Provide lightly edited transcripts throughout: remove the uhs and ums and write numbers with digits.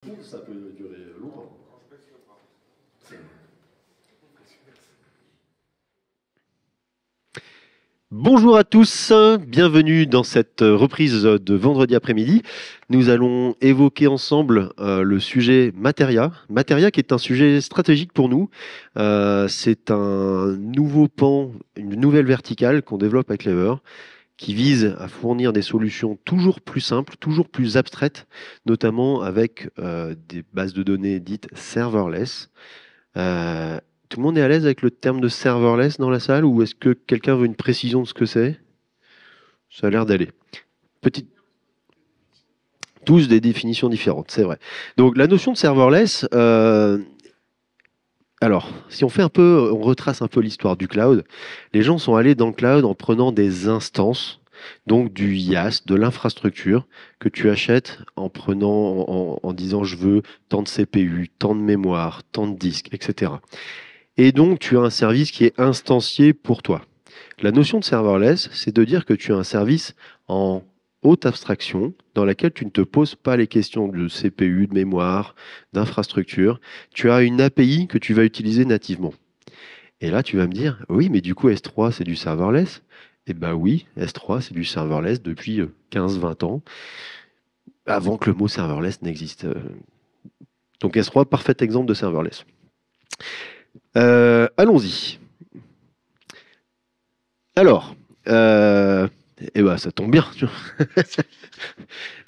Ça peut durer longtemps. Bonjour à tous, bienvenue dans cette reprise de vendredi après-midi. Nous allons évoquer ensemble le sujet Materia. Materia qui est un sujet stratégique pour nous. C'est un nouveau pan, une nouvelle verticale qu'on développe avec Clever, qui vise à fournir des solutions toujours plus simples, toujours plus abstraites, notamment avec des bases de données dites serverless. Euh, Tout le monde est à l'aise avec le terme de serverless dans la salle ou est-ce que quelqu'un veut une précision de ce que c'est? Ça a l'air d'aller. Petite... Tous des définitions différentes, c'est vrai. Donc la notion de serverless, alors si on retrace un peu l'histoire du cloud, les gens sont allés dans le cloud en prenant des instances, donc du IaaS, de l'infrastructure que tu achètes en prenant, en disant je veux tant de CPU, tant de mémoire, tant de disques, etc. Et donc, tu as un service qui est instancié pour toi. La notion de serverless, c'est de dire que tu as un service en haute abstraction dans laquelle tu ne te poses pas les questions de CPU, de mémoire, d'infrastructure. Tu as une API que tu vas utiliser nativement. Et là, tu vas me dire, oui, mais du coup, S3, c'est du serverless. Eh bien oui, S3, c'est du serverless depuis 15-20 ans, avant que le mot serverless n'existe. Donc S3, parfait exemple de serverless. Allons-y. Alors, eh ben, ça tombe bien. Tu vois.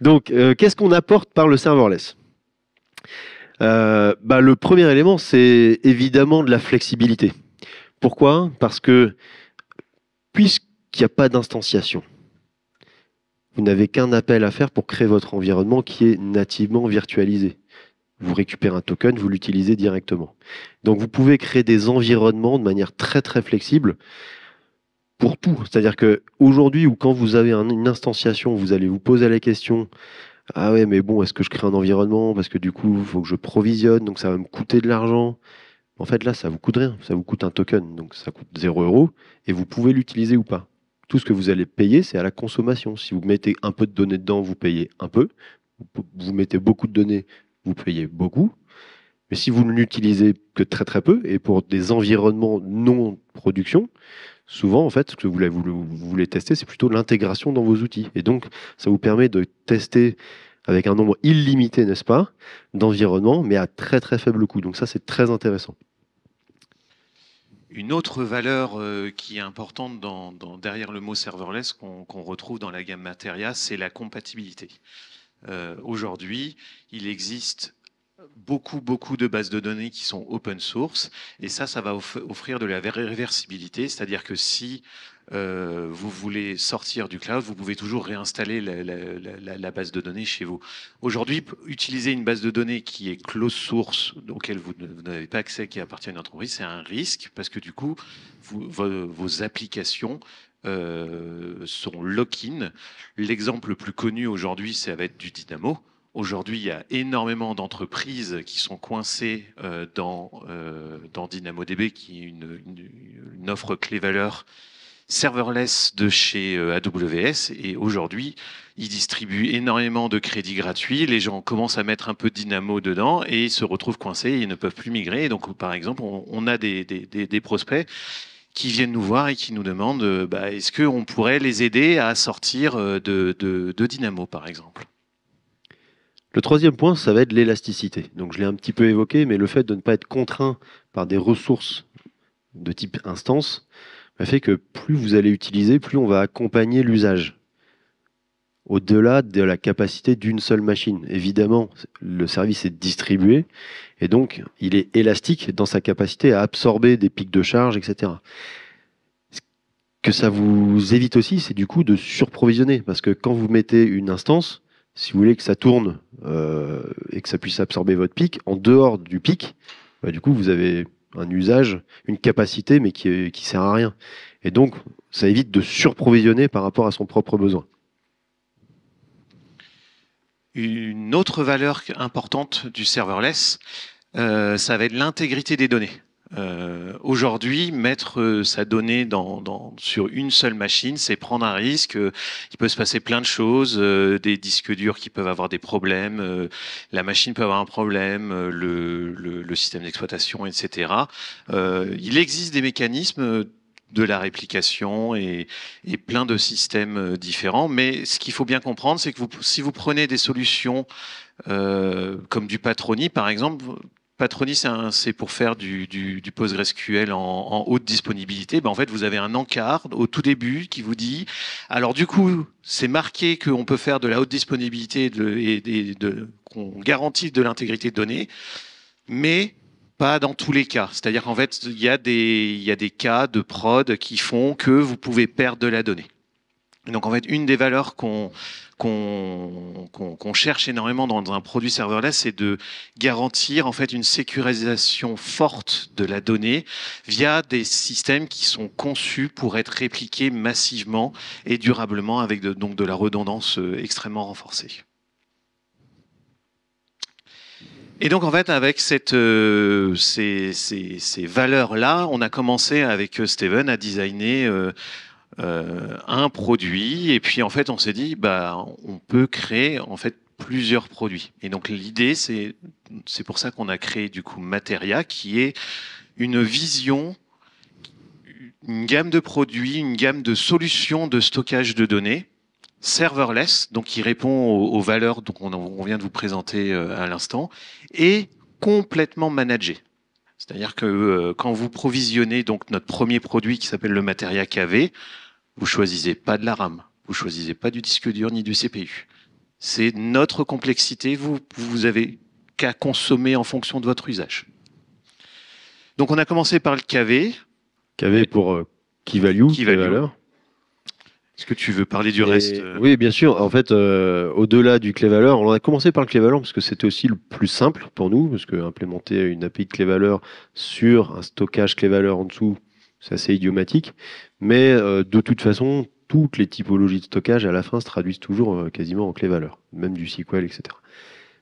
Donc, qu'est-ce qu'on apporte par le serverless? Le premier élément, c'est évidemment de la flexibilité. Pourquoi? Parce que puisqu'il n'y a pas d'instanciation, vous n'avez qu'un appel à faire pour créer votre environnement qui est nativement virtualisé. Vous récupérez un token, vous l'utilisez directement. Donc, vous pouvez créer des environnements de manière très très flexible pour tout. C'est-à-dire que aujourd'hui ou quand vous avez une instanciation, vous allez vous poser la question, ah ouais, mais bon, est-ce que je crée un environnement? Parce que du coup, il faut que je provisionne, donc ça va me coûter de l'argent. En fait, là, ça vous coûte rien. Ça vous coûte un token, donc ça coûte 0 € et vous pouvez l'utiliser ou pas. Tout ce que vous allez payer, c'est à la consommation. Si vous mettez un peu de données dedans, vous payez un peu. Vous mettez beaucoup de données, vous payez beaucoup. Mais si vous ne l'utilisez que très très peu, et pour des environnements non production, souvent, en fait, ce que vous voulez tester, c'est plutôt l'intégration dans vos outils. Et donc, ça vous permet de tester avec un nombre illimité, n'est-ce pas, d'environnements, mais à très très faible coût. Donc ça, c'est très intéressant. Une autre valeur qui est importante derrière le mot serverless qu'on retrouve dans la gamme Materia, c'est la compatibilité. Aujourd'hui, il existe beaucoup de bases de données qui sont open source et ça va offrir de la réversibilité, c'est-à-dire que si vous voulez sortir du cloud, vous pouvez toujours réinstaller la base de données chez vous. Aujourd'hui, utiliser une base de données qui est close source, auquel vous n'avez pas accès, qui appartient à une entreprise, c'est un risque parce que du coup, vos applications sont lock-in. L'exemple le plus connu aujourd'hui, ça va être du Dynamo. Aujourd'hui, il y a énormément d'entreprises qui sont coincées dans DynamoDB, qui est une offre clé-valeur serverless de chez AWS. Et aujourd'hui, ils distribuent énormément de crédits gratuits. Les gens commencent à mettre un peu de Dynamo dedans et se retrouvent coincés et ils ne peuvent plus migrer. Donc, par exemple, on a des prospects qui viennent nous voir et qui nous demandent est-ce qu'on pourrait les aider à sortir de Dynamo, par exemple. Le troisième point, ça va être l'élasticité. Donc je l'ai un petit peu évoqué, mais le fait de ne pas être contraint par des ressources de type instance fait que plus vous allez utiliser, plus on va accompagner l'usage. Au-delà de la capacité d'une seule machine. Évidemment, le service est distribué et donc il est élastique dans sa capacité à absorber des pics de charge, etc. Ce que ça vous évite aussi, c'est du coup de surprovisionner. Parce que quand vous mettez une instance, si vous voulez que ça tourne et que ça puisse absorber votre pic, en dehors du pic, du coup, vous avez un usage, une capacité, mais qui sert à rien. Et donc, ça évite de surprovisionner par rapport à son propre besoin. Une autre valeur importante du serverless, ça va être l'intégrité des données. Aujourd'hui, mettre sa donnée sur une seule machine, c'est prendre un risque. Il peut se passer plein de choses, des disques durs qui peuvent avoir des problèmes, la machine peut avoir un problème, le système d'exploitation, etc. Il existe des mécanismes de la réplication et plein de systèmes différents. Mais ce qu'il faut bien comprendre, c'est que si vous prenez des solutions comme du Patroni, par exemple, Patroni, c'est pour faire du PostgreSQL en haute disponibilité. Ben, en fait, vous avez un encart au tout début qui vous dit, alors du coup, c'est marqué qu'on peut faire de la haute disponibilité qu'on garantit de l'intégrité de données, mais pas dans tous les cas. C'est-à-dire qu'en fait, il y a des cas de prod qui font que vous pouvez perdre de la donnée. Donc en fait, une des valeurs qu'on cherche énormément dans un produit serverless, c'est de garantir en fait une sécurisation forte de la donnée via des systèmes qui sont conçus pour être répliqués massivement et durablement avec donc de la redondance extrêmement renforcée. Et donc en fait, avec ces valeurs-là, on a commencé avec Steven à designer un produit, et puis en fait on s'est dit bah on peut créer en fait plusieurs produits. Et donc l'idée c'est pour ça qu'on a créé du coup Materia, qui est une vision, une gamme de produits, une gamme de solutions de stockage de données serverless, donc qui répond aux valeurs on vient de vous présenter à l'instant, et complètement managé. C'est-à-dire que quand vous provisionnez donc notre premier produit qui s'appelle le Materia KV, vous choisissez pas de la RAM, vous choisissez pas du disque dur ni du CPU. C'est notre complexité, vous avez qu'à consommer en fonction de votre usage. Donc on a commencé par le KV. KV pour Key Value, valeur. Est-ce que tu veux parler du reste? Oui, bien sûr. En fait, au-delà du clé valeur, on a commencé par le clé valeur parce que c'était aussi le plus simple pour nous, parce que implémenter une API de clé valeur sur un stockage clé valeur en dessous, c'est assez idiomatique. Mais de toute façon, toutes les typologies de stockage à la fin se traduisent toujours quasiment en clé valeur, même du SQL, etc.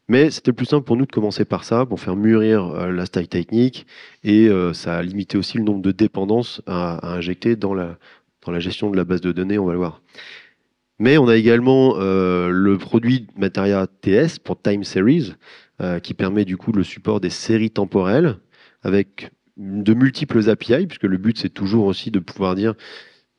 Mais c'était le plus simple pour nous de commencer par ça, pour faire mûrir la stack technique, et ça a limité aussi le nombre de dépendances à injecter dans la gestion de la base de données, on va le voir. Mais on a également le produit Materia TS pour Time Series, qui permet du coup le support des séries temporelles avec de multiples API, puisque le but c'est toujours aussi de pouvoir dire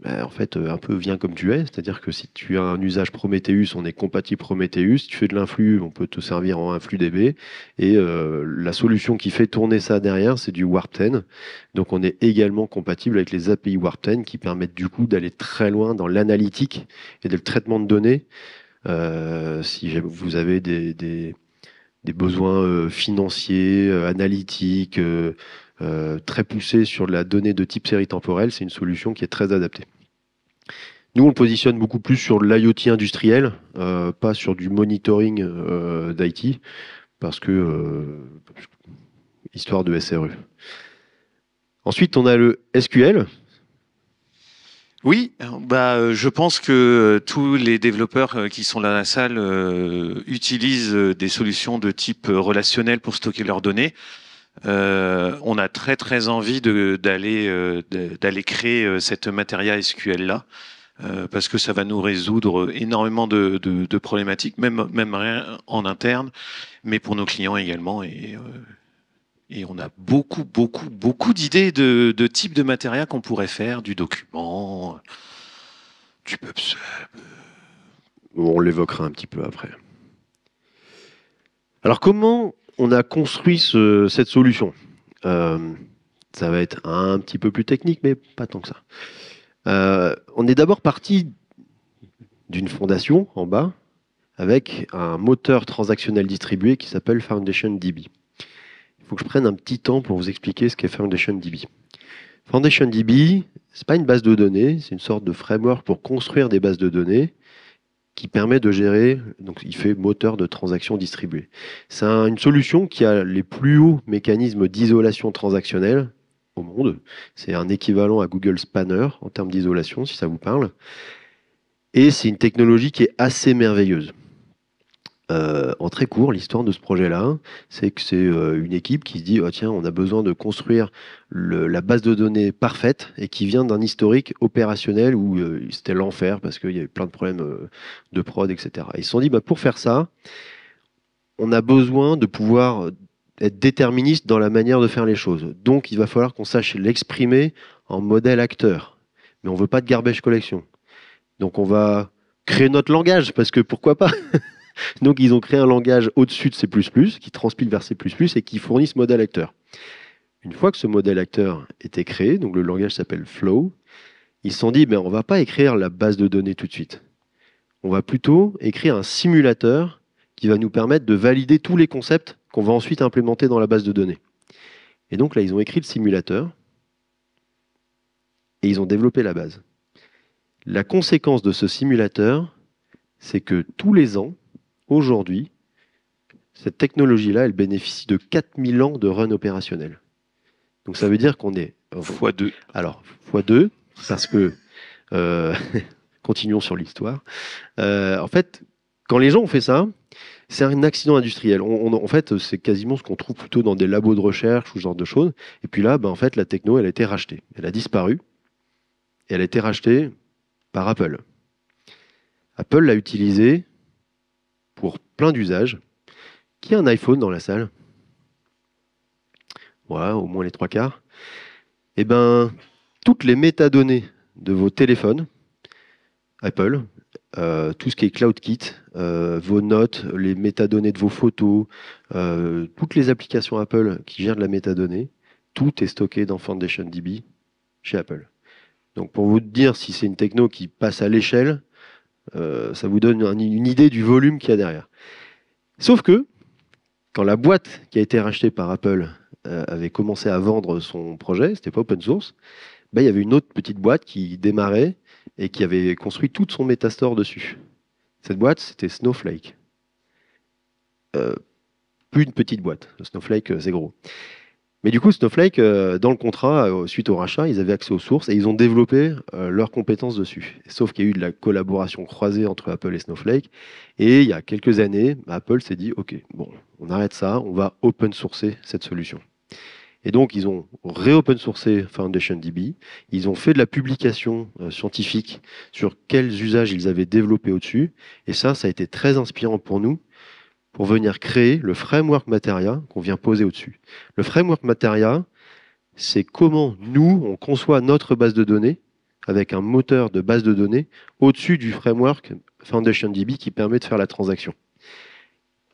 en fait, un peu viens comme tu es, c'est-à-dire que si tu as un usage Prometheus, on est compatible Prometheus. Si tu fais de l'influx, on peut te servir en InfluDB. Et la solution qui fait tourner ça derrière, c'est du Warp 10. Donc on est également compatible avec les API Warp 10 qui permettent du coup d'aller très loin dans l'analytique et le traitement de données. Si vous avez des besoins financiers, analytiques, très poussés sur la donnée de type série temporelle, c'est une solution qui est très adaptée. Nous, on le positionne beaucoup plus sur l'IoT industriel, pas sur du monitoring d'IT, parce que histoire de SRE. Ensuite, on a le SQL. Oui, je pense que tous les développeurs qui sont dans la salle utilisent des solutions de type relationnel pour stocker leurs données. On a très très envie d'aller créer cette Materia SQL là, parce que ça va nous résoudre énormément de problématiques, même rien en interne, mais pour nos clients également. Et on a beaucoup d'idées de types de Materia qu'on pourrait faire, du document, du PubSub. On l'évoquera un petit peu après. Alors, comment on a construit cette solution? Ça va être un petit peu plus technique, mais pas tant que ça. On est d'abord parti d'une fondation en bas avec un moteur transactionnel distribué qui s'appelle FoundationDB. Il faut que je prenne un petit temps pour vous expliquer ce qu'est FoundationDB. FoundationDB, c'est pas une base de données, c'est une sorte de framework pour construire des bases de données qui permet de gérer, donc il fait moteur de transaction distribuée. C'est une solution qui a les plus hauts mécanismes d'isolation transactionnelle au monde. C'est un équivalent à Google Spanner en termes d'isolation, si ça vous parle. Et c'est une technologie qui est assez merveilleuse. En très court, l'histoire de ce projet-là, c'est que c'est une équipe qui se dit oh, tiens, on a besoin de construire la base de données parfaite et qui vient d'un historique opérationnel où c'était l'enfer parce qu'il y avait plein de problèmes de prod, etc. Et ils se sont dit bah, pour faire ça, on a besoin de pouvoir être déterministe dans la manière de faire les choses. Donc il va falloir qu'on sache l'exprimer en modèle acteur. Mais on ne veut pas de garbage collection. Donc on va créer notre langage, parce que pourquoi pas. Donc ils ont créé un langage au-dessus de C++, qui transpile vers C++ et qui fournit ce modèle acteur. Une fois que ce modèle acteur était créé, donc le langage s'appelle Flow, ils se sont dit, on ne va pas écrire la base de données tout de suite. On va plutôt écrire un simulateur qui va nous permettre de valider tous les concepts qu'on va ensuite implémenter dans la base de données. Et donc là, ils ont écrit le simulateur et ils ont développé la base. La conséquence de ce simulateur, c'est que tous les ans, aujourd'hui, cette technologie-là, elle bénéficie de 4000 ans de run opérationnel. Donc ça veut dire qu'on est... x2. Alors, x2, parce que... continuons sur l'histoire. En fait, quand les gens ont fait ça, c'est un accident industriel. En fait, c'est quasiment ce qu'on trouve plutôt dans des labos de recherche ou ce genre de choses. Et puis là, en fait, la techno, elle a été rachetée. Elle a disparu. Et elle a été rachetée par Apple. Apple l'a utilisée pour plein d'usages. Qui a un iPhone dans la salle? Ouais, au moins les 3/4. Eh bien, toutes les métadonnées de vos téléphones, Apple, tout ce qui est CloudKit, vos notes, les métadonnées de vos photos, toutes les applications Apple qui gèrent de la métadonnée, tout est stocké dans FoundationDB chez Apple. Donc pour vous dire si c'est une techno qui passe à l'échelle, ça vous donne une idée du volume qu'il y a derrière. Sauf que, quand la boîte qui a été rachetée par Apple avait commencé à vendre son projet, c'était pas open source, il y avait une autre petite boîte qui démarrait et qui avait construit tout son Metastore dessus. Cette boîte, c'était Snowflake. Plus une petite boîte. Snowflake, c'est gros. Mais du coup, Snowflake, dans le contrat, suite au rachat, ils avaient accès aux sources et ils ont développé leurs compétences dessus. Sauf qu'il y a eu de la collaboration croisée entre Apple et Snowflake. Et il y a quelques années, Apple s'est dit, OK, bon, on arrête ça, on va open sourcer cette solution. Et donc, ils ont re-open sourcé FoundationDB. Ils ont fait de la publication scientifique sur quels usages ils avaient développés au-dessus. Et ça a été très inspirant pour nous pour venir créer le framework Materia qu'on vient poser au-dessus. Le framework Materia, c'est comment nous, on conçoit notre base de données avec un moteur de base de données au-dessus du framework FoundationDB qui permet de faire la transaction.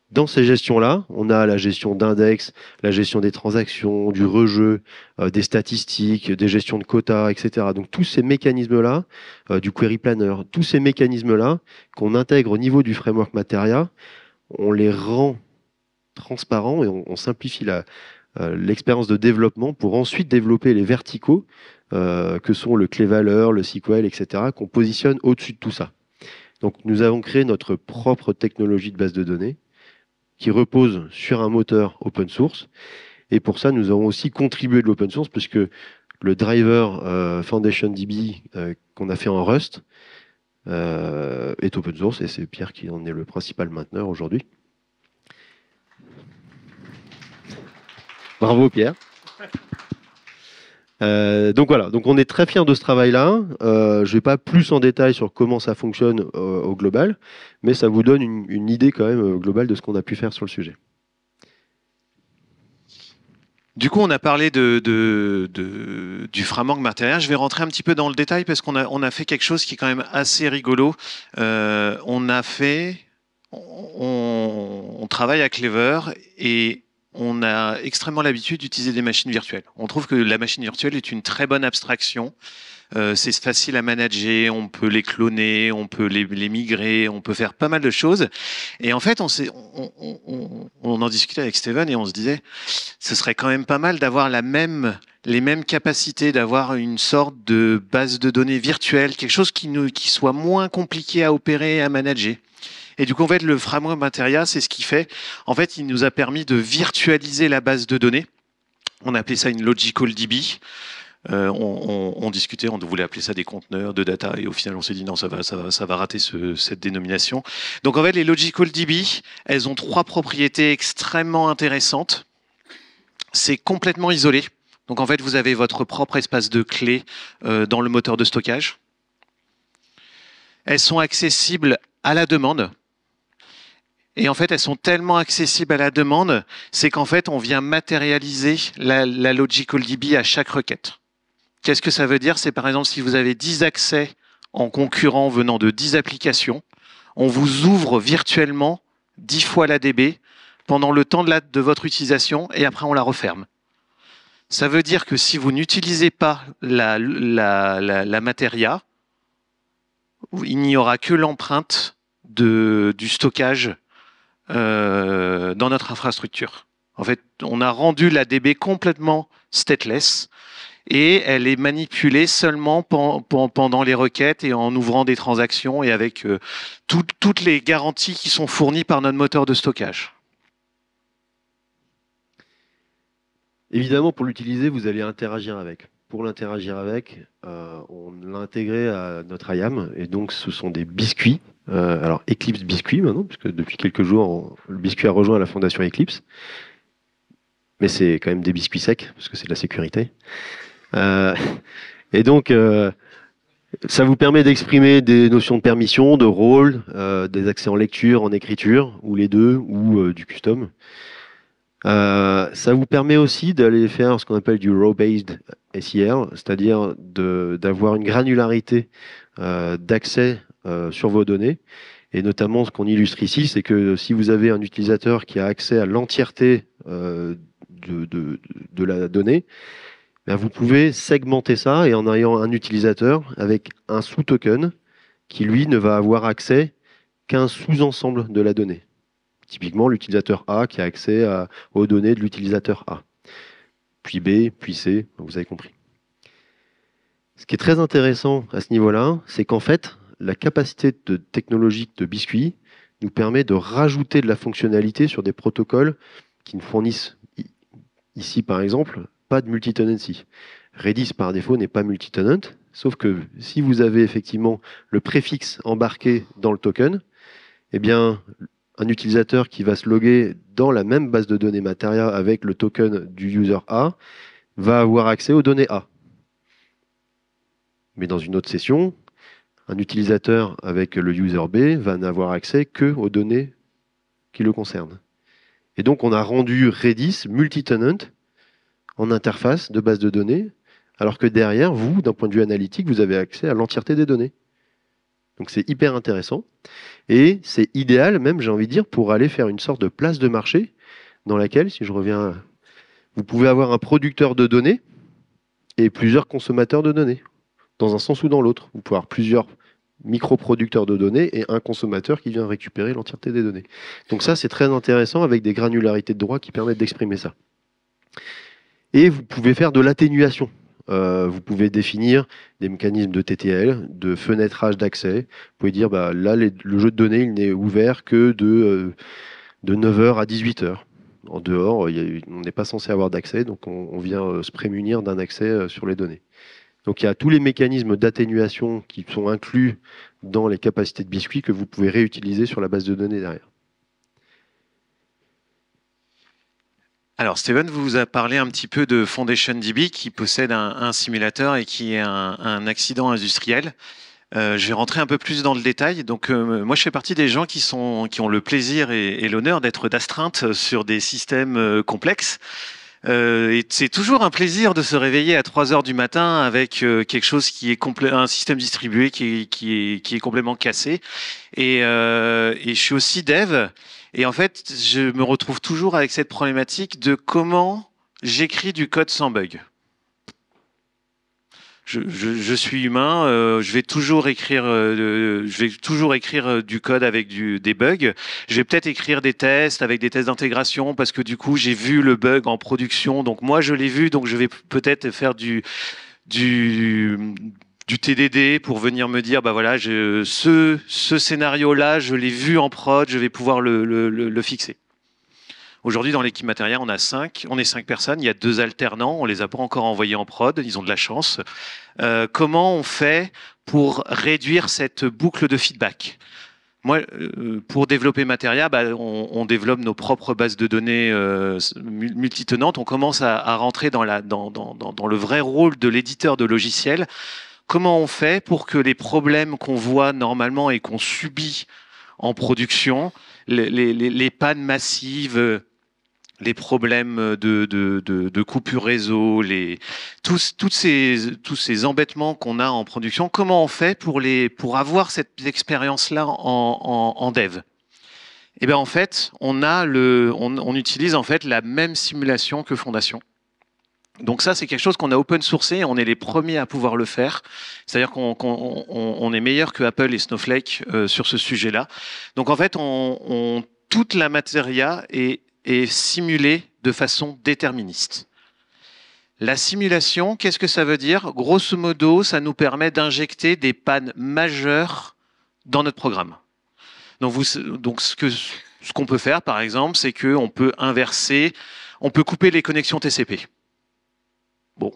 Dans ces gestions-là, on a la gestion d'index, la gestion des transactions, du rejeu, des statistiques, des gestions de quotas, etc. Donc tous ces mécanismes-là, du query planner, tous ces mécanismes-là qu'on intègre au niveau du framework Materia, on les rend transparents et on simplifie l'expérience de développement pour ensuite développer les verticaux que sont le clé-valeur, le SQL, etc., qu'on positionne au-dessus de tout ça. Donc nous avons créé notre propre technologie de base de données qui repose sur un moteur open source. Et pour ça, nous avons aussi contribué de l'open source, puisque le driver FoundationDB qu'on a fait en Rust est open source, et c'est Pierre qui en est le principal mainteneur aujourd'hui. Bravo Pierre. Donc voilà, donc on est très fiers de ce travail-là. Je ne vais pas plus en détail sur comment ça fonctionne au global, mais ça vous donne une idée quand même globale de ce qu'on a pu faire sur le sujet. Du coup, on a parlé du framework Materia. Je vais rentrer un petit peu dans le détail parce qu'on a fait quelque chose qui est quand même assez rigolo. On travaille à Clever et on a extrêmement l'habitude d'utiliser des machines virtuelles. On trouve que la machine virtuelle est une très bonne abstraction. C'est facile à manager, on peut les cloner, on peut les migrer, on peut faire pas mal de choses. Et en fait, on en discutait avec Steven et on se disait, ce serait quand même pas mal d'avoir les mêmes capacités, d'avoir une sorte de base de données virtuelle, quelque chose qui soit moins compliqué à opérer et à manager. Et du coup, en fait, le framework Materia, c'est ce qu'il fait. En fait, il nous a permis de virtualiser la base de données. On appelait ça une logical DB. On discutait, on voulait appeler ça des conteneurs de data, et au final on s'est dit non, ça va rater cette dénomination. Donc en fait, les Logical DB, elles ont 3 propriétés extrêmement intéressantes. C'est complètement isolé. Donc en fait, vous avez votre propre espace de clés dans le moteur de stockage. Elles sont accessibles à la demande. Et en fait, elles sont tellement accessibles à la demande, c'est qu'en fait, on vient matérialiser la Logical DB à chaque requête. Qu'est-ce que ça veut dire? C'est par exemple si vous avez 10 accès en concurrent venant de 10 applications, on vous ouvre virtuellement 10 fois la DB pendant le temps de votre utilisation et après on la referme. Ça veut dire que si vous n'utilisez pas la Materia, il n'y aura que l'empreinte du stockage dans notre infrastructure. En fait, on a rendu la DB complètement stateless et elle est manipulée seulement pendant les requêtes et en ouvrant des transactions et avec toutes les garanties qui sont fournies par notre moteur de stockage. Évidemment, pour l'utiliser, vous allez interagir avec. Pour l'interagir avec, on l'a intégré à notre IAM, et donc ce sont des biscuits. Alors Eclipse Biscuit maintenant, puisque depuis quelques jours, le biscuit a rejoint la fondation Eclipse. Mais c'est quand même des biscuits secs, parce que c'est de la sécurité. Et donc, ça vous permet d'exprimer des notions de permission, de rôle, des accès en lecture, en écriture, ou les deux, ou du custom. Ça vous permet aussi d'aller faire ce qu'on appelle du row-based SIR, c'est-à-dire d'avoir une granularité d'accès sur vos données. Et notamment, ce qu'on illustre ici, c'est que si vous avez un utilisateur qui a accès à l'entièreté de la donnée, ben vous pouvez segmenter ça et en ayant un utilisateur avec un sous-token qui, lui, ne va avoir accès qu'à un sous-ensemble de la donnée. Typiquement, l'utilisateur A qui a accès aux données de l'utilisateur A. Puis B, puis C, vous avez compris. Ce qui est très intéressant à ce niveau-là, c'est qu'en fait, la capacité technologique de Biscuit nous permet de rajouter de la fonctionnalité sur des protocoles qui ne fournissent, ici par exemple, pas de multi-tenancy. Redis par défaut n'est pas multi-tenant, sauf que si vous avez effectivement le préfixe embarqué dans le token, eh bien, un utilisateur qui va se loguer dans la même base de données Materia avec le token du user A va avoir accès aux données A. Mais dans une autre session, un utilisateur avec le user B va n'avoir accès que aux données qui le concernent. Et donc, on a rendu Redis multi-tenant en interface de base de données, alors que derrière, vous, d'un point de vue analytique, vous avez accès à l'entièreté des données. Donc c'est hyper intéressant. Et c'est idéal, même, j'ai envie de dire, pour aller faire une sorte de place de marché dans laquelle, si je reviens, vous pouvez avoir un producteur de données et plusieurs consommateurs de données, dans un sens ou dans l'autre. Vous pouvez avoir plusieurs micro-producteurs de données et un consommateur qui vient récupérer l'entièreté des données. Donc ça, c'est très intéressant avec des granularités de droit qui permettent d'exprimer ça. Et vous pouvez faire de l'atténuation. Vous pouvez définir des mécanismes de TTL, de fenêtrage d'accès. Vous pouvez dire, bah, là, le jeu de données, il n'est ouvert que de 9h à 18h. En dehors, on n'est pas censé avoir d'accès, donc on vient se prémunir d'un accès sur les données. Donc il y a tous les mécanismes d'atténuation qui sont inclus dans les capacités de Biscuit que vous pouvez réutiliser sur la base de données derrière. Alors, Steven vous a parlé un petit peu de FoundationDB qui possède un simulateur et qui est un accident industriel. Je vais rentrer un peu plus dans le détail. Donc, moi, je fais partie des gens qui ont le plaisir et l'honneur d'être d'astreinte sur des systèmes complexes. Et c'est toujours un plaisir de se réveiller à 3 heures du matin avec quelque chose qui est un système distribué qui est complètement cassé. Et je suis aussi dev. Et en fait, je me retrouve toujours avec cette problématique de comment j'écris du code sans bug. Je suis humain, je vais toujours écrire du code avec des bugs. Je vais peut-être écrire des tests avec des tests d'intégration parce que du coup j'ai vu le bug en production. Donc moi je l'ai vu, donc je vais peut-être faire du TDD pour venir me dire, bah voilà, ce scénario-là, je l'ai vu en prod, je vais pouvoir le fixer. Aujourd'hui, dans l'équipe Materia, on est 5 personnes. Il y a 2 alternants. On les a pas encore envoyés en prod. Ils ont de la chance. Comment on fait pour réduire cette boucle de feedback? Moi, pour développer Materia, on développe nos propres bases de données multitenantes. On commence à rentrer dans le vrai rôle de l'éditeur de logiciels. Comment on fait pour que les problèmes qu'on voit normalement et qu'on subit en production, les pannes massives, les problèmes de coupure réseau, tous ces embêtements qu'on a en production, comment on fait pour avoir cette expérience-là en dev? Eh bien, en fait, on utilise en fait la même simulation que Fondation. Donc ça, c'est quelque chose qu'on a open sourcé, on est les premiers à pouvoir le faire. C'est-à-dire qu'on est meilleur que Apple et Snowflake sur ce sujet-là. Donc en fait, toute la Materia est simulée de façon déterministe. La simulation, qu'est-ce que ça veut dire? Grosso modo, ça nous permet d'injecter des pannes majeures dans notre programme. Donc ce qu'on peut faire, par exemple, c'est qu'on peut inverser, on peut couper les connexions TCP. Bon.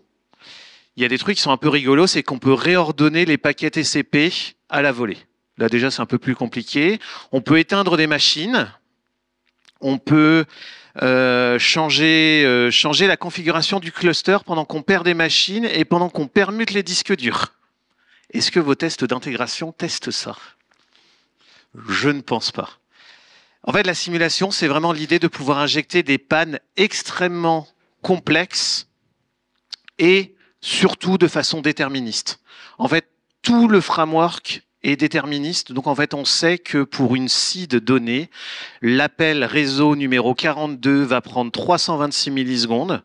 Il y a des trucs qui sont un peu rigolos, c'est qu'on peut réordonner les paquets TCP à la volée. Là, déjà, c'est un peu plus compliqué. On peut éteindre des machines. On peut changer la configuration du cluster pendant qu'on perd des machines et pendant qu'on permute les disques durs. Est-ce que vos tests d'intégration testent ça? Je ne pense pas. En fait, la simulation, c'est vraiment l'idée de pouvoir injecter des pannes extrêmement complexes et surtout de façon déterministe. En fait, tout le framework est déterministe. Donc, en fait, on sait que pour une seed donnée, l'appel réseau numéro 42 va prendre 326 millisecondes,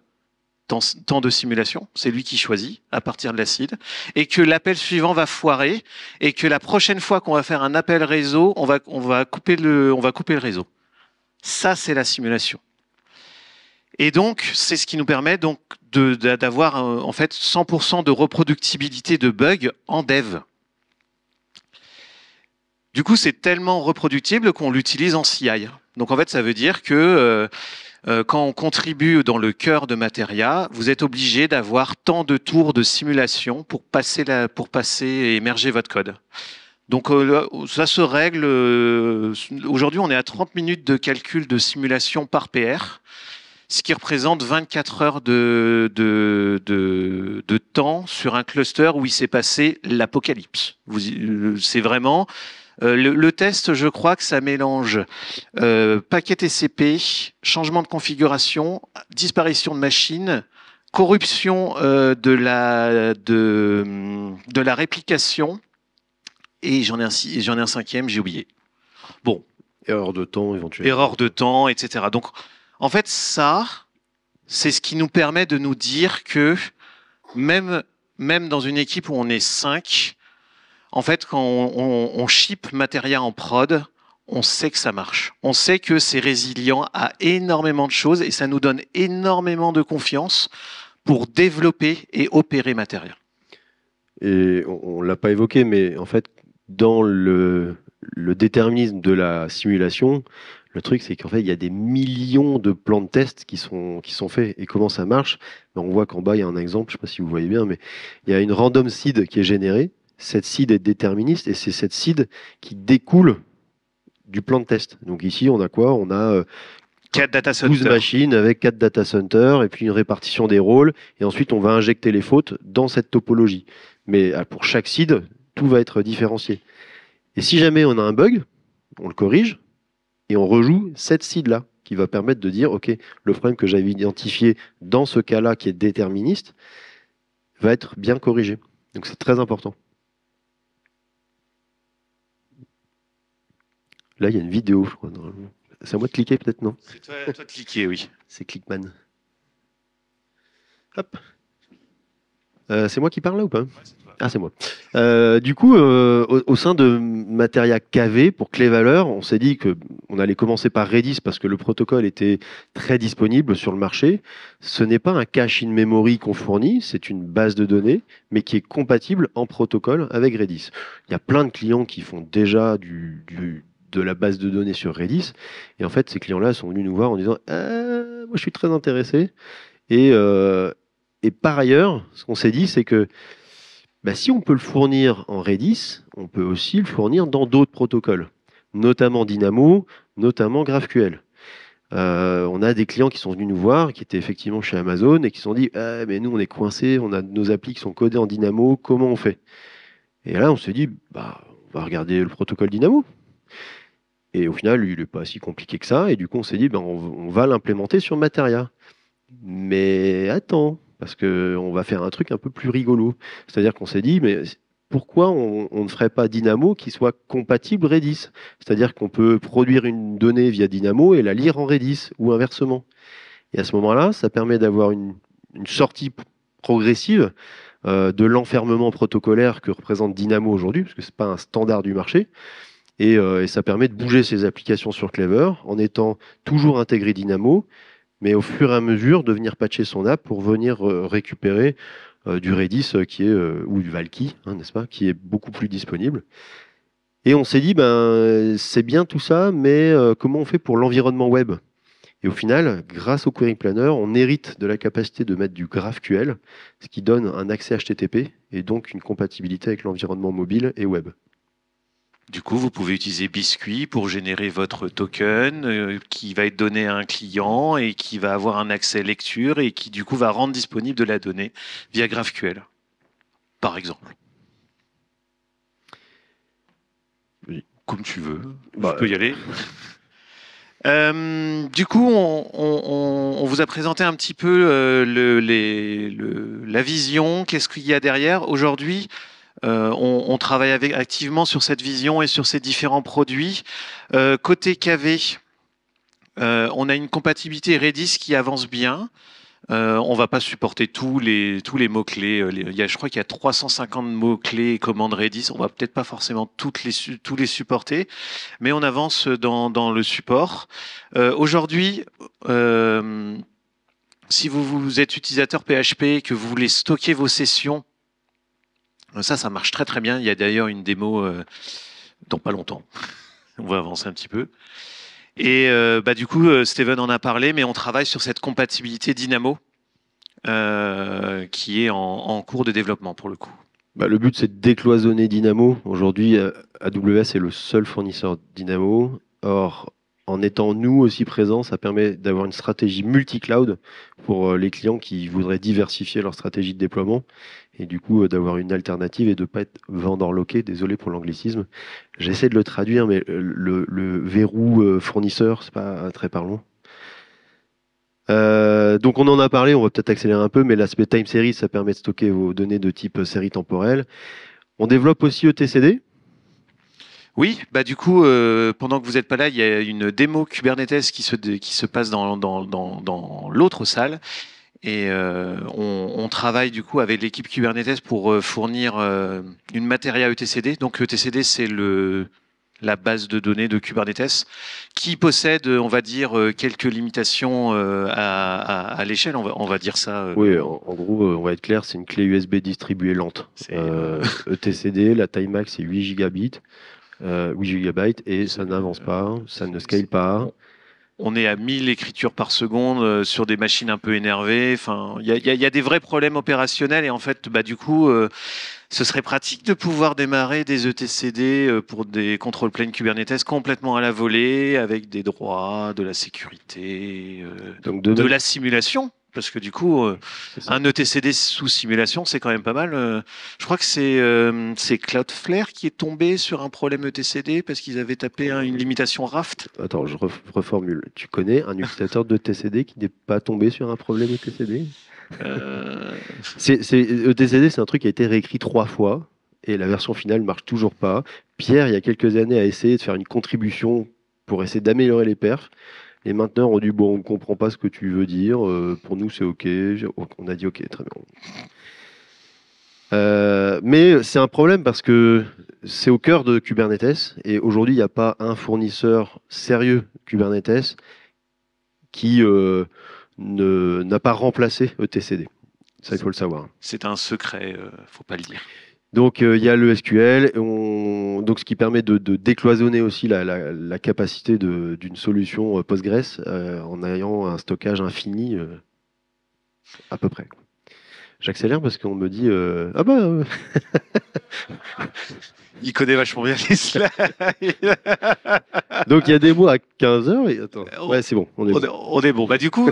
temps de simulation. C'est lui qui choisit à partir de la seed. Et que l'appel suivant va foirer et que la prochaine fois qu'on va faire un appel réseau, on va couper le réseau. Ça, c'est la simulation. Et donc, c'est ce qui nous permet donc d'avoir en fait 100% de reproductibilité de bugs en dev. Du coup, c'est tellement reproductible qu'on l'utilise en CI. Donc, en fait, ça veut dire que quand on contribue dans le cœur de Materia, vous êtes obligé d'avoir tant de tours de simulation pour passer et émerger votre code. Donc, ça se règle. Aujourd'hui, on est à 30 minutes de calcul de simulation par PR, ce qui représente 24 heures de temps sur un cluster où il s'est passé l'apocalypse. C'est vraiment... le test, je crois que ça mélange paquet TCP, changement de configuration, disparition de machine, corruption de la réplication, et j'en ai un 5e, j'ai oublié. Bon. Erreur de temps, éventuellement. Erreur de temps, etc. Donc, en fait, ça, c'est ce qui nous permet de nous dire que même dans une équipe où on est 5, en fait, quand on ship Materia en prod, on sait que ça marche. On sait que c'est résilient à énormément de choses et ça nous donne énormément de confiance pour développer et opérer Materia. Et on ne l'a pas évoqué, mais en fait, dans le déterminisme de la simulation, le truc, c'est qu'en fait, il y a des millions de plans de test qui sont faits. Et comment ça marche? On voit qu'en bas, il y a un exemple, je ne sais pas si vous voyez bien, mais il y a une random seed qui est générée. Cette seed est déterministe et c'est cette seed qui découle du plan de test. Donc ici, on a quoi? On a 4 data 12 machines avec 4 data centers et puis une répartition des rôles. Et ensuite, on va injecter les fautes dans cette topologie. Mais pour chaque seed, tout va être différencié. Et si jamais on a un bug, on le corrige et on rejoue cette seed-là qui va permettre de dire, OK, le problème que j'avais identifié dans ce cas-là qui est déterministe va être bien corrigé. Donc c'est très important. Là, il y a une vidéo, je crois, normalement. C'est à moi de cliquer, peut-être, non? C'est toi de cliquer, oui. C'est Clickman. Hop. C'est moi qui parle là ou pas? Ouais, c'est toi. Ah, c'est moi. Du coup, au sein de Materia KV, pour Clé-Valeur, on s'est dit qu'on allait commencer par Redis parce que le protocole était très disponible sur le marché. Ce n'est pas un cache in memory qu'on fournit, c'est une base de données, mais qui est compatible en protocole avec Redis. Il y a plein de clients qui font déjà de la base de données sur Redis. Et en fait, ces clients-là sont venus nous voir en disant moi, je suis très intéressé. Et par ailleurs, ce qu'on s'est dit, c'est que si on peut le fournir en Redis, on peut aussi le fournir dans d'autres protocoles, notamment Dynamo, notamment GraphQL. On a des clients qui sont venus nous voir, qui étaient effectivement chez Amazon et qui se sont dit mais nous on est coincés, on a nos applis qui sont codées en Dynamo, comment on fait? Et là on s'est dit on va regarder le protocole Dynamo. Et au final, il n'est pas si compliqué que ça. Et du coup, on s'est dit on va l'implémenter sur Materia. Mais attends, parce qu'on va faire un truc un peu plus rigolo. C'est-à-dire qu'on s'est dit mais pourquoi on ne ferait pas Dynamo qui soit compatible Redis? C'est-à-dire qu'on peut produire une donnée via Dynamo et la lire en Redis ou inversement. Et à ce moment-là, ça permet d'avoir une sortie progressive de l'enfermement protocolaire que représente Dynamo aujourd'hui, parce que ce n'est pas un standard du marché. Et ça permet de bouger ses applications sur Clever en étant toujours intégré Dynamo, mais au fur et à mesure de venir patcher son app pour venir récupérer du Redis ou du Valky, n'est-ce pas, qui est beaucoup plus disponible. Et on s'est dit, c'est bien tout ça, mais comment on fait pour l'environnement web? Et au final, grâce au Query Planner, on hérite de la capacité de mettre du GraphQL, ce qui donne un accès HTTP et donc une compatibilité avec l'environnement mobile et web. Du coup, vous pouvez utiliser Biscuit pour générer votre token qui va être donné à un client et qui va avoir un accès lecture et qui, du coup, va rendre disponible de la donnée via GraphQL, par exemple. Oui. Comme tu veux, je peux y aller. Du coup, on vous a présenté un petit peu la vision, qu'est-ce qu'il y a derrière. Aujourd'hui, on travaille activement sur cette vision et sur ces différents produits. Côté KV, on a une compatibilité Redis qui avance bien. On va pas supporter tous les mots-clés. Je crois qu'il y a 350 mots-clés et commandes Redis. On va peut-être pas forcément tous les supporter, mais on avance dans le support. Aujourd'hui, si vous êtes utilisateur PHP, que vous voulez stocker vos sessions, ça marche très très bien. Il y a d'ailleurs une démo dans pas longtemps. On va avancer un petit peu. Et du coup, Steven en a parlé, mais on travaille sur cette compatibilité Dynamo qui est en cours de développement pour le coup. Le but, c'est de décloisonner Dynamo. Aujourd'hui, AWS est le seul fournisseur Dynamo. Or, en étant nous aussi présents, ça permet d'avoir une stratégie multi-cloud pour les clients qui voudraient diversifier leur stratégie de déploiement et du coup d'avoir une alternative et de ne pas être vendor loqué. Désolé pour l'anglicisme. J'essaie de le traduire, mais le verrou fournisseur, c'est pas très parlant. Donc on en a parlé, on va peut-être accélérer un peu, mais l'aspect time series, ça permet de stocker vos données de type série temporelle. On développe aussi etcd. Oui, du coup, pendant que vous n'êtes pas là, il y a une démo Kubernetes qui se passe dans l'autre salle. Et on travaille du coup avec l'équipe Kubernetes pour fournir une Materia etcd. Donc etcd, c'est la base de données de Kubernetes qui possède, on va dire, quelques limitations à l'échelle, on va dire ça. Oui, en gros, on va être clair, c'est une clé USB distribuée lente. etcd, la taille max, c'est 8 gigabits. 8 gigabytes et ça n'avance pas, ça ne scale pas. On est à 1000 écritures par seconde sur des machines un peu énervées. Enfin, il y a des vrais problèmes opérationnels et en fait, du coup, ce serait pratique de pouvoir démarrer des etcd pour des contrôles planes Kubernetes complètement à la volée avec des droits, de la sécurité, Donc de la simulation. Parce que du coup, un etcd sous simulation, c'est quand même pas mal. Je crois que c'est Cloudflare qui est tombé sur un problème etcd parce qu'ils avaient tapé une limitation Raft. Attends, je reformule. Tu connais un utilisateur d'etcd qui n'est pas tombé sur un problème etcd? etcd, c'est un truc qui a été réécrit 3 fois et la version finale marche toujours pas. Pierre, il y a quelques années, a essayé de faire une contribution pour essayer d'améliorer les perfs. Les mainteneurs ont dit on comprend pas ce que tu veux dire, pour nous c'est ok. On a dit ok, très bien. Mais c'est un problème parce que c'est au cœur de Kubernetes et aujourd'hui il n'y a pas un fournisseur sérieux Kubernetes qui n'a pas remplacé etcd. Ça, il faut le savoir. C'est un secret, faut pas le dire. Donc il y a le SQL, donc ce qui permet de décloisonner aussi la capacité d'une solution Postgres en ayant un stockage infini à peu près. J'accélère parce qu'on me dit ah bah Il connaît vachement bien les slides. donc il y a des mots à 15 heures et attends. On, Ouais, c'est bon, on est on bon. est, on est bon. Bah, du coup,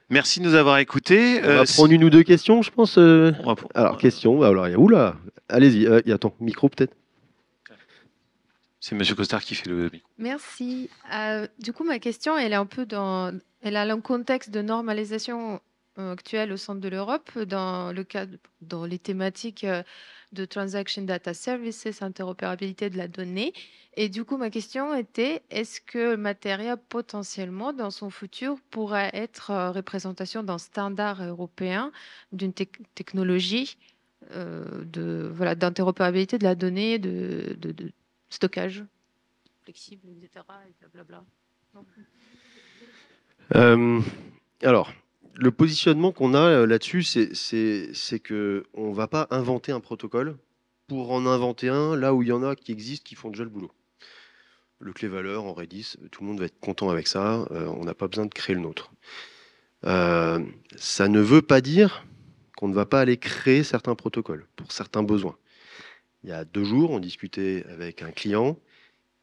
merci de nous avoir écoutés. On va prendre une ou deux questions, je pense. On va- Alors, question. Alors, oula, allez-y. Attends, micro peut-être. C'est Monsieur Costard qui fait le micro. Merci. Du coup, ma question, elle est un peu elle a un contexte de normalisation actuelle au centre de l'Europe, dans les thématiques de Transaction Data Services, interopérabilité de la donnée. Et du coup, ma question était, est-ce que Materia, potentiellement, dans son futur, pourrait être représentation d'un standard européen, d'une technologie voilà, d'interopérabilité de la donnée, de stockage flexible, etc. Et blablabla. Alors, le positionnement qu'on a là-dessus, c'est que on va pas inventer un protocole pour en inventer un là où il y en a qui existent qui font déjà le boulot. Le clé valeur en Redis, tout le monde va être content avec ça. On n'a pas besoin de créer le nôtre. Ça ne veut pas dire qu'on ne va pas aller créer certains protocoles pour certains besoins. Il y a 2 jours, on discutait avec un client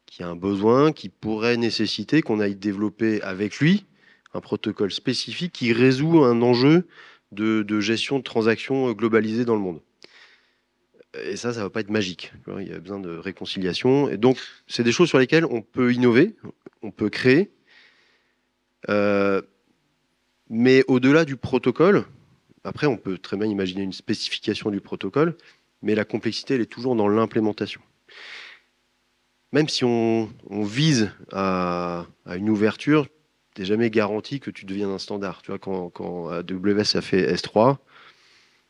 qui a un besoin qui pourrait nécessiter qu'on aille développer avec lui un protocole spécifique qui résout un enjeu de gestion de transactions globalisées dans le monde. Et ça ne va pas être magique. Il y a besoin de réconciliation. Et donc, c'est des choses sur lesquelles on peut innover, on peut créer. Mais au-delà du protocole, après, on peut très bien imaginer une spécification du protocole, mais la complexité, elle est toujours dans l'implémentation. Même si on vise à une ouverture, tu n'es jamais garanti que tu deviennes un standard. Tu vois, quand AWS a fait S3,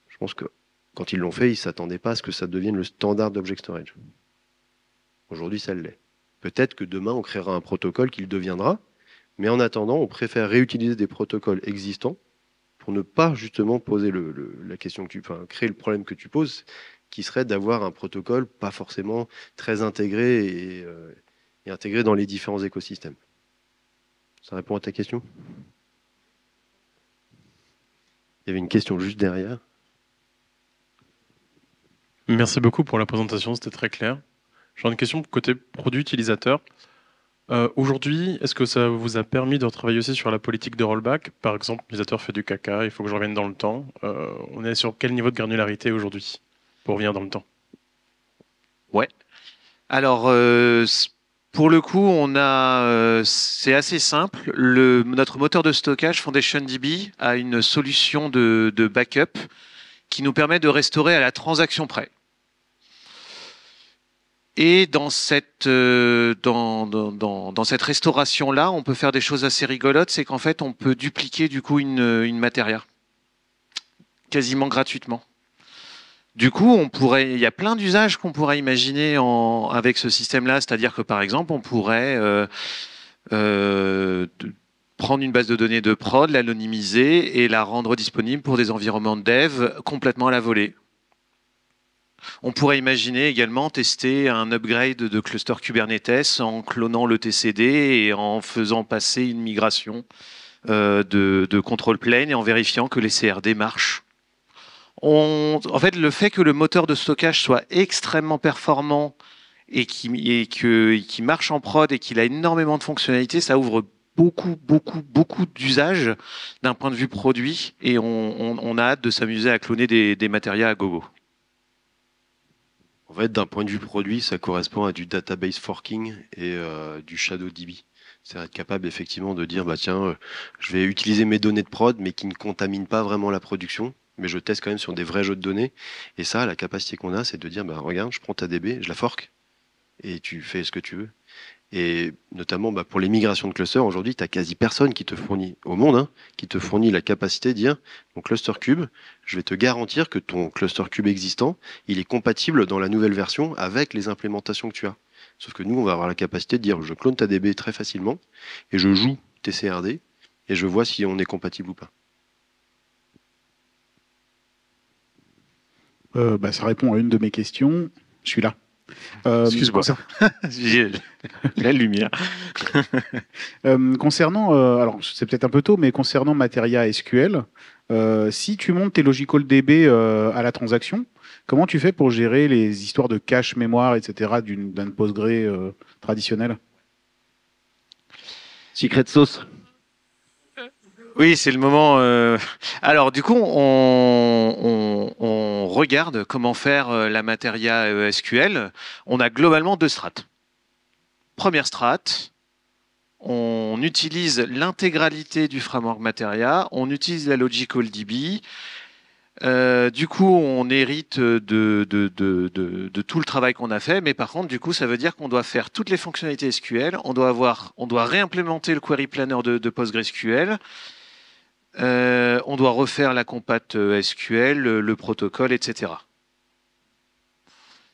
je pense que quand ils l'ont fait, ils ne s'attendaient pas à ce que ça devienne le standard d'Object Storage. Aujourd'hui, ça l'est. Peut-être que demain, on créera un protocole qui le deviendra, mais en attendant, on préfère réutiliser des protocoles existants pour ne pas justement poser la question créer le problème que tu poses, qui serait d'avoir un protocole pas forcément très intégré et intégré dans les différents écosystèmes. Ça répond à ta question? Il y avait une question juste derrière. Merci beaucoup pour la présentation, c'était très clair. J'ai une question côté produit utilisateur. Aujourd'hui, est-ce que ça vous a permis de travailler aussi sur la politique de rollback? Par exemple, l'utilisateur fait du caca, il faut que je revienne dans le temps. On est sur quel niveau de granularité aujourd'hui pour revenir dans le temps? Ouais. Alors, pour le coup, c'est assez simple. Notre moteur de stockage FoundationDB a une solution de backup qui nous permet de restaurer à la transaction près. Et dans cette restauration-là, on peut faire des choses assez rigolotes. C'est qu'en fait, on peut dupliquer du coup une Materia quasiment gratuitement. Du coup, il y a plein d'usages qu'on pourrait imaginer avec ce système-là. C'est-à-dire que par exemple, on pourrait prendre une base de données de prod, l'anonymiser et la rendre disponible pour des environnements de dev complètement à la volée. On pourrait imaginer également tester un upgrade de cluster Kubernetes en clonant le TCD et en faisant passer une migration de control plane et en vérifiant que les CRD marchent. En fait, le fait que le moteur de stockage soit extrêmement performant et qui marche en prod et qu'il a énormément de fonctionnalités, ça ouvre beaucoup d'usages d'un point de vue produit et on a hâte de s'amuser à cloner des matériaux à gogo. En fait, d'un point de vue produit, ça correspond à du database forking et du ShadowDB. C'est être capable effectivement de dire, bah tiens, je vais utiliser mes données de prod, mais qui ne contaminent pas vraiment la production, mais je teste quand même sur des vrais jeux de données. Et ça, la capacité qu'on a, c'est de dire, bah regarde, je prends ta DB, je la fork, et tu fais ce que tu veux. Et notamment pour les migrations de clusters, aujourd'hui, tu n'as quasi personne qui te fournit, au monde, qui te fournit la capacité de dire, mon cluster cube, je vais te garantir que ton cluster cube existant, il est compatible dans la nouvelle version avec les implémentations que tu as. Sauf que nous, on va avoir la capacité de dire, je clone ta DB très facilement, et je joue tes CRD, et je vois si on est compatible ou pas. Ça répond à une de mes questions. Je suis là. Excuse-moi. J'ai la lumière. Concernant, alors c'est peut-être un peu tôt, mais concernant Materia SQL, si tu montes tes logical DB à la transaction, comment tu fais pour gérer les histoires de cache, mémoire, etc. d'un Postgre traditionnel? Secret sauce. Oui, c'est le moment. Alors, du coup, on regarde comment faire la Materia SQL. On a globalement 2 strates. Première strate, on utilise l'intégralité du framework Materia, on utilise la Logical DB. Du coup, on hérite de tout le travail qu'on a fait, mais par contre, du coup, ça veut dire qu'on doit faire toutes les fonctionnalités SQL, on doit réimplémenter le query planner de PostgreSQL. On doit refaire la compat SQL, le protocole, etc.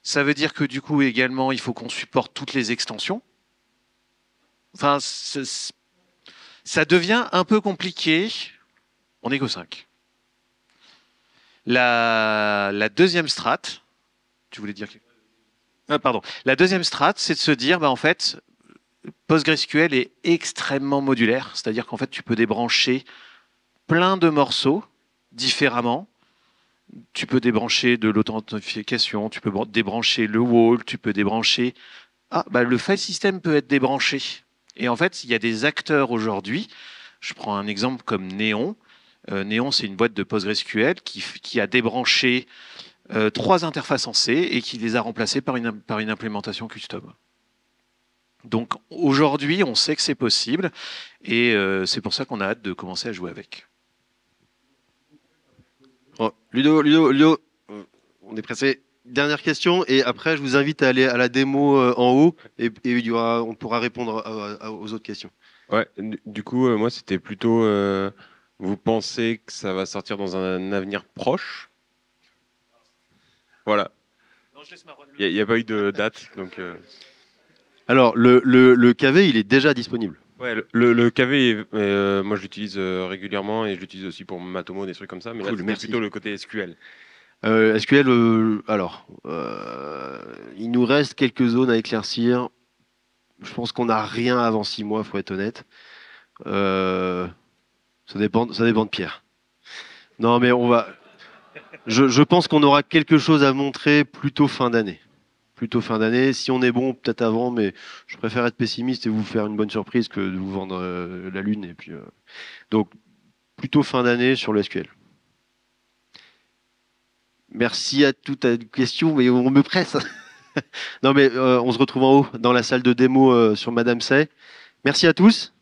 Ça veut dire que du coup également, il faut qu'on supporte toutes les extensions. Enfin, ça devient un peu compliqué. On n'est que 5. La deuxième strate, tu voulais dire pardon. La deuxième strate, c'est de se dire, en fait, PostgreSQL est extrêmement modulaire. C'est-à-dire qu'en fait, tu peux débrancher plein de morceaux différemment. Tu peux débrancher de l'authentification, tu peux débrancher le wall, tu peux débrancher... le file system peut être débranché. Et en fait, il y a des acteurs aujourd'hui. Je prends un exemple comme Neon. Neon, c'est une boîte de PostgreSQL qui a débranché 3 interfaces en C et qui les a remplacées par une implémentation custom. Donc aujourd'hui, on sait que c'est possible et c'est pour ça qu'on a hâte de commencer à jouer avec. Oh, Ludo, on est pressé. Dernière question, et après, je vous invite à aller à la démo en haut, et on pourra répondre aux autres questions. Ouais, du coup, moi, c'était plutôt... vous pensez que ça va sortir dans un avenir proche? Voilà. Il n'y a pas eu de date, donc... Alors, le KV, il est déjà disponible. Ouais, le KV, moi je l'utilise régulièrement et je l'utilise aussi pour Matomo, des trucs comme ça, mais Cool, là merci. plutôt le côté SQL. SQL, il nous reste quelques zones à éclaircir. Je pense qu'on n'a rien avant 6 mois, faut être honnête. Ça dépend de Pierre. Non, mais je pense qu'on aura quelque chose à montrer plutôt fin d'année. Si on est bon, peut-être avant, mais je préfère être pessimiste et vous faire une bonne surprise que de vous vendre la lune. Et puis, donc, plutôt fin d'année sur le SQL. Merci à toutes les questions, mais on me presse. Non, mais on se retrouve en haut dans la salle de démo sur Madame Say. Merci à tous.